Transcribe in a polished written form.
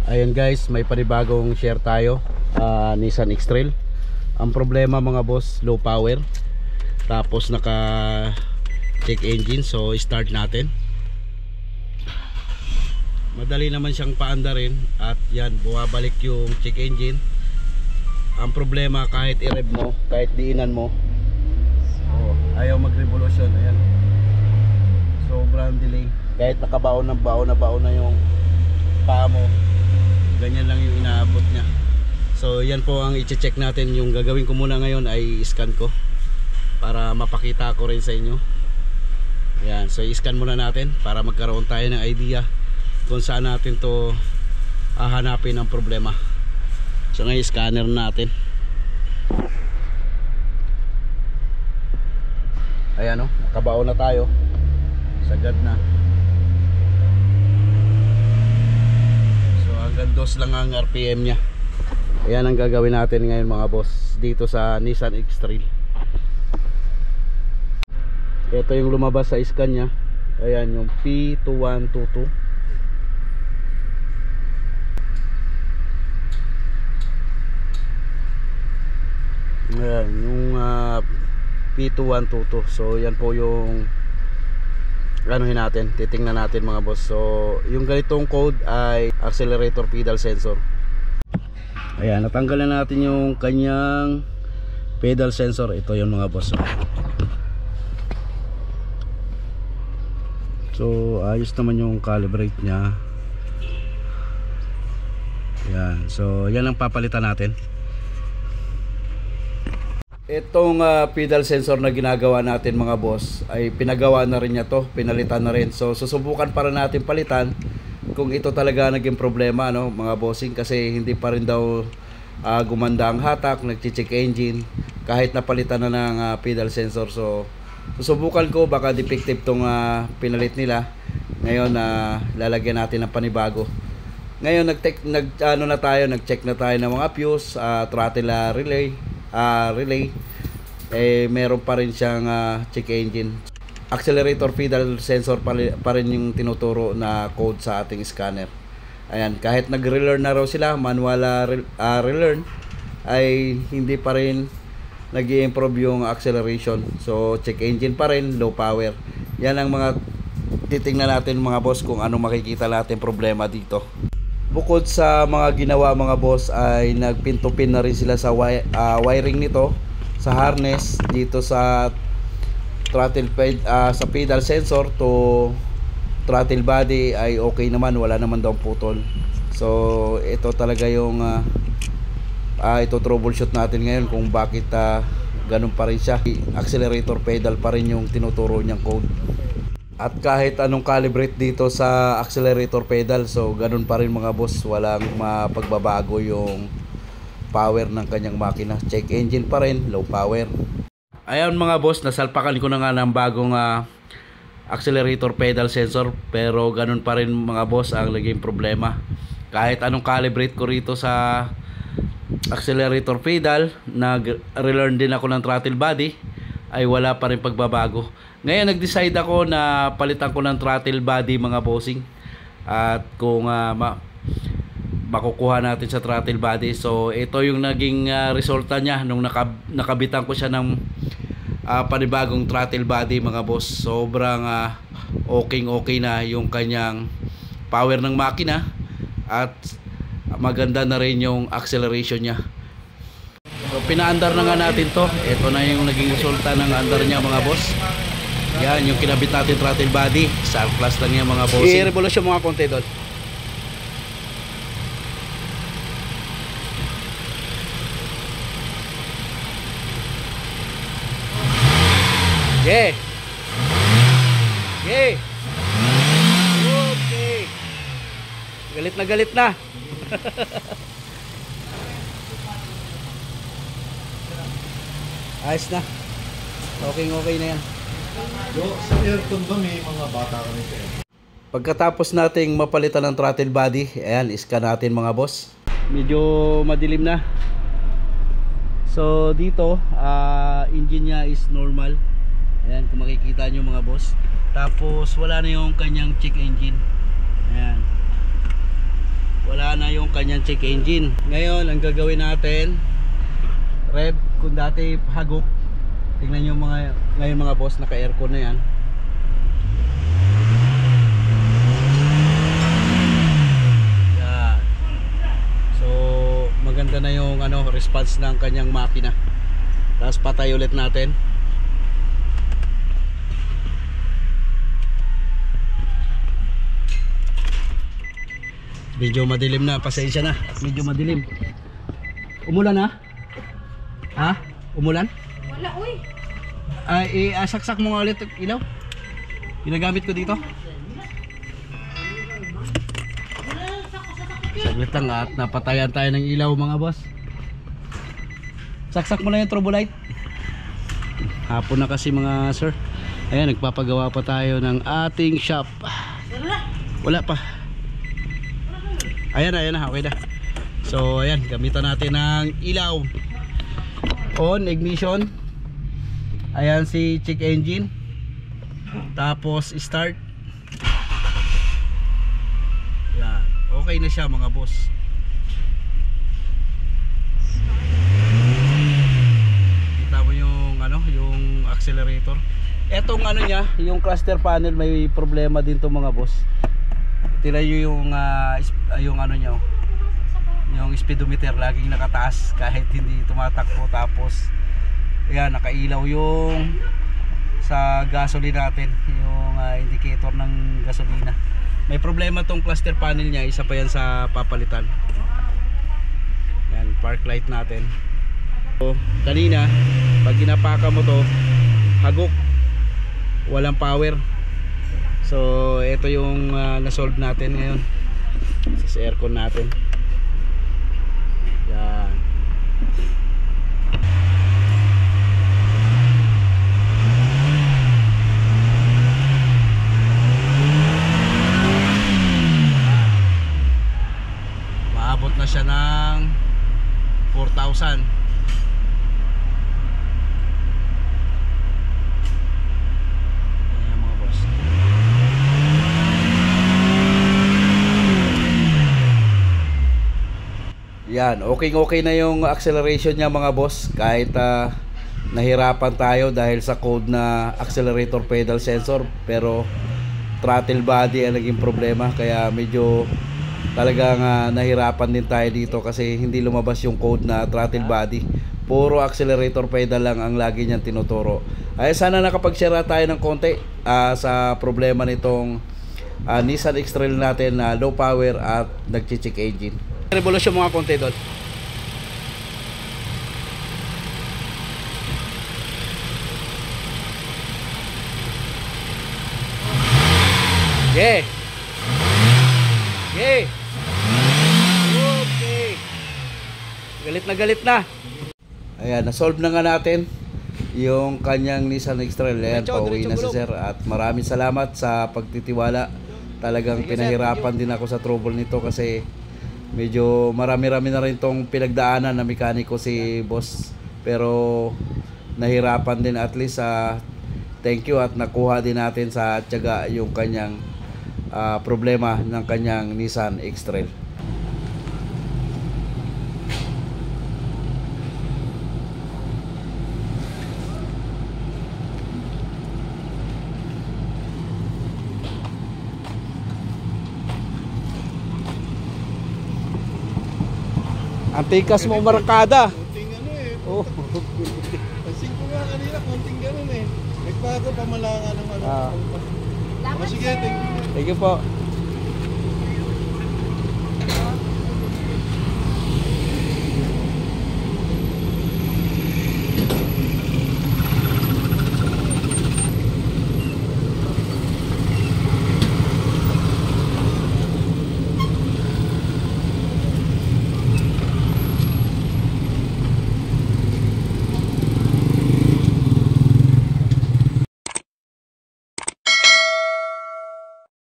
Ayan guys, may panibagong share tayo, Nissan X-Trail. Ang problema mga boss, low power. Tapos naka check engine, so start natin. Madali naman siyang paandarin. At yan, bumabalik yung check engine. Ang problema, kahit i-rev mo, kahit diinan mo, ayaw mag-revolution. Ayan, sobrang delay. Kahit nakabaon ng baon na yung paa mo, ganyan lang yung inaabot niya. So yan po ang i-check natin. Yung gagawin ko muna ngayon ay scan ko para mapakita ko rin sa inyo. Yan, so i-scan muna natin para magkaroon tayo ng idea kung saan natin to hahanapin ang problema. So ngayon scanner natin. Ayan o, nakabaon na tayo. Sagad na. Hanggang 2 lang ang RPM nya. Ayan ang gagawin natin ngayon mga boss dito sa Nissan X-Trail. Ito yung lumabas sa scan nya. Ayan yung P2122. Ayan yung P2122. So yan po yung anuhin natin, titingnan natin mga boss. So yung ganitong code ay accelerator pedal sensor. Ayan, natanggal na natin yung kanyang pedal sensor. Ito yung mga boss. So ayos naman yung calibrate nya. Ayan, so yan ang papalitan natin. Itong pedal sensor na ginagawa natin mga boss ay pinagawa na rin niya to, pinalitan na rin. So susubukan para natin palitan kung ito talaga naging problema, no, mga bossing, kasi hindi pa rin daw gumanda ang hatak, nagche-check engine kahit napalitan na ng pedal sensor. So susubukan ko, baka defective tong pinalit nila. Ngayon lalagyan natin ng panibago. Ngayon nag-check na tayo ng mga fuse, throttle relay, meron pa rin siyang check engine. Accelerator pedal sensor pa rin yung tinuturo na code sa ating scanner. Ayan, kahit nag-relearn na raw sila, manual relearn, ay hindi pa rin nag-i-improve yung acceleration. So check engine pa rin, low power. Yan ang mga titingnan natin mga boss, kung ano makikita natin problema dito. Bukod sa mga ginawa mga boss, ay nagpintupin na rin sila sa wiring nito, sa harness dito sa throttle sa pedal sensor to throttle body ay okay naman, wala naman daw putol. So ito talaga yung ito troubleshoot natin ngayon kung bakit ganun pa rin siya. Accelerator pedal pa rin yung tinuturo niyang code. At kahit anong calibrate dito sa accelerator pedal, so ganun pa rin mga boss, walang mapagbabago yung power ng kanyang makina. Check engine pa rin, low power. Ayan mga boss, nasalpakan ko na nga ng bagong accelerator pedal sensor, pero ganun pa rin mga boss ang naging problema. Kahit anong calibrate ko rito sa accelerator pedal, nag-relearn din ako ng throttle body, ay wala pa rin pagbabago. Ngayon nag-decide ako na palitan ko ng throttle body mga bossing. At kung makukuha natin sa throttle body, so ito yung naging resulta niya nung nakabitan ko siya ng panibagong throttle body mga boss. Sobrang okay na yung kanyang power ng makina, at maganda na rin yung acceleration niya. So pinaandar na nga natin to. Ito na yung naging resulta ng andar niya mga boss. Yan yung kinabit natin throttle body. Surplus lang yan mga boss. I-revolution mga konti doon. Yeah. Yeah. Okay. Galit na. Ayos na. Okay na yan. Sa aircon ba may mga bata kami sa aircon? Pagkatapos nating mapalitan ng throttle body, ayan, scan natin mga boss. Medyo madilim na. So dito, engine nya is normal. Ayan, kung makikita nyo mga boss. Tapos wala na yung kanyang check engine. Ayan. Wala gumagana yung kanyang check engine. Ngayon ang gagawin natin, rev, kung dati hagok, tingnan nyo ngayon mga boss, naka aircon na yan. Yan. So maganda na yung response ng kanyang makina. Tapos patay ulit natin. Medyo madilim na, pasensya na. Medyo madilim. Umulan na? Ha? Umulan? Wala, uy. Ay, saksak mo nga ulit ilaw. Ginagamit ko dito. Saglit lang at napatayan tayo ng ilaw mga boss. Saksak mo na yung turbo light. Hapon na kasi mga sir. Ayan, nagpapagawa pa tayo ng ating shop. Wala pa. Ayan na, okay na. So ayan, gamitan natin ng ilaw. On, ignition. Ayan si check engine. Tapos start. Yan, okay na siya mga boss. Kita mo yung yung accelerator. Etong niya, yung cluster panel may problema din to mga boss. Tira yung niya, yung speedometer laging nakataas kahit hindi tumatakbo. Tapos ayan, nakailaw yung sa gasoline natin, yung indicator ng gasolina. May problema tong cluster panel niya, isa pa yan sa papalitan. Yan, park light natin. So, kanina pag ginapaka mo to, hagok, walang power. So ito yung na-solve natin ngayon sa aircon natin. Yan. Maabot na siya ng 4,000. Yan, okay na yung acceleration niya mga boss. Kahit nahirapan tayo dahil sa code na accelerator pedal sensor, pero throttle body ang naging problema. Kaya medyo talagang nahirapan din tayo dito kasi hindi lumabas yung code na throttle body. Puro accelerator pedal lang ang lagi niyang tinuturo. Ay sana nakapag-share tayo ng konti sa problema nitong Nissan X-Trail natin na low power at nagchi-check engine. Revolution mga konti doon. Okay. Okay. Okay. Galit na. Ayan, na-solve na nga natin yung kanyang Nissan X-Trail. Ayan, pauwi na si sir at maraming salamat sa pagtitiwala. Talagang pinahirapan din ako sa trouble nito kasi medyo marami-rami na rin tong pinagdaanan na mekaniko si boss, pero nahirapan din. At least thank you at nakuha din natin sa tiyaga yung kanyang problema ng kanyang Nissan X-Trail. Antikas mo markada. Konting Oh. Pansin ko nga kanina, konting ganun eh. Nagbago pamalangan ng Ah. Sige, thank you. Thank you po.